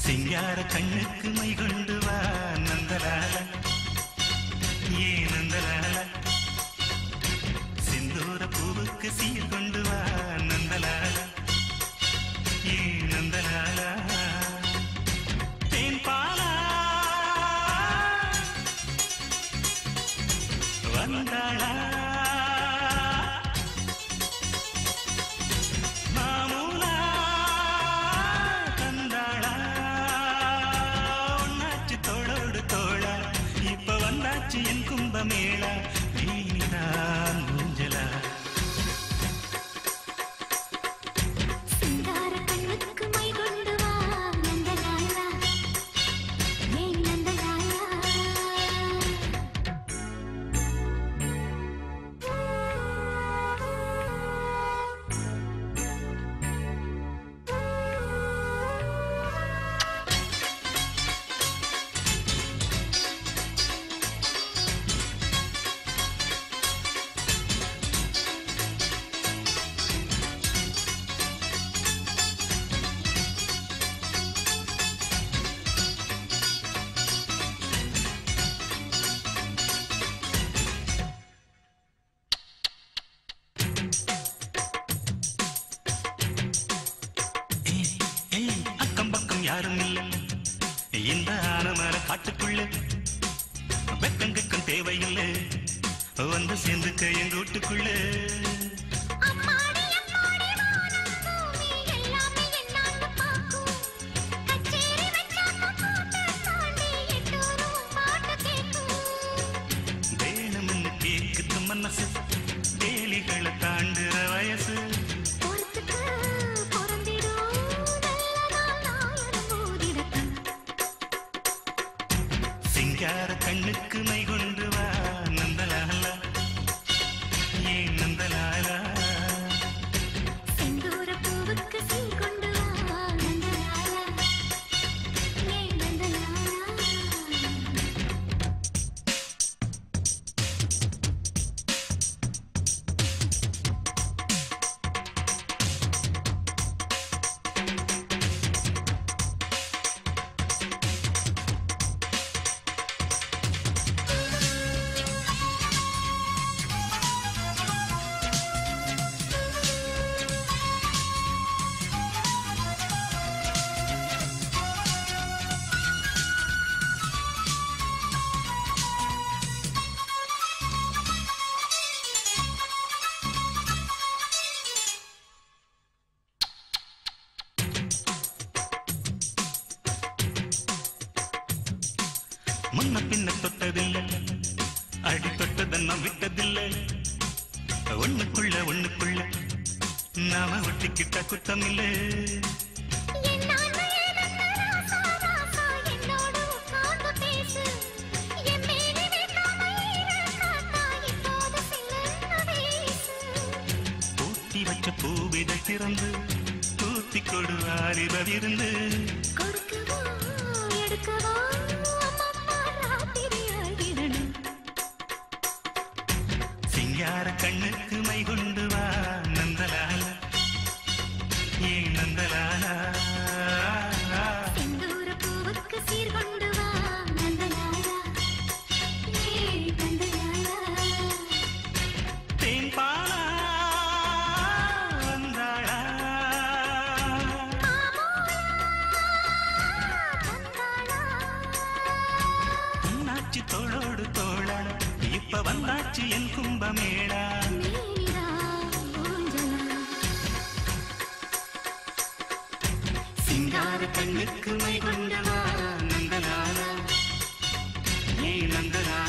சிங்கார கண்ணுக்கு மை கொண்டு வா நந்தலால ஏ நந்தலால சிந்தூர பூவுக்கு சீர் கொண்டு வா நந்தலால ஏ நந்தலால தேன் பாலா வந்தாளா என் கும்பமேளா நீதான் ஊஞ்சலா சிங்கார கண்ணுக்கு மை கொண்டு வா நந்தலாலா ஏன் நந்தலாலா யாரும் இல்லை இந்த ஆனமர காட்டுக்குள்ள வெக்கங்குக்கும் தேவையில்லை வந்து சேர்ந்துக்க எங்க வீட்டுக்குள்ள வேணும்னு கேக்குது மனசு வேலிகளை தாண்டுற வயசு சிங்கார கண்ணுக்கு மை கொண்டு வா நந்தலாலா ஏ நந்தலாலா சிந்தூர பூவுக்கு சீர் கொண்டு வா நந்தலாலா ஏ நந்தலாலா முன்ன பின்ன தொட்டதில்லை அடி தொட்டதன் நாம் விட்டதில்லை ஒண்ணுக்குள்ள நாம ஒட்டிக்கிட்ட குத்தமில்லை பூட்டி வச்ச பூவிதை திறந்து பூத்தி கொடு அறிவதிருந்து கொடுக்கவா எடுக்கவா சிங்கார கண்ணுக்கு மை கொண்டு வா நந்தலாலா ஏ நந்தலாலா சிந்தூர பூவுக்கு சீர் கொண்டு வா நந்தலாலா ஏ நந்தலாலா தேன் பாலா வந்தாளா உன்னாச்சி தோளோடு தோளா இப்ப வந்தாச்சு என் கும்பமேளா சிங்கார கண்ணுக்கு மை கொண்டு வா நந்தலாலா ஏ நந்தலாலா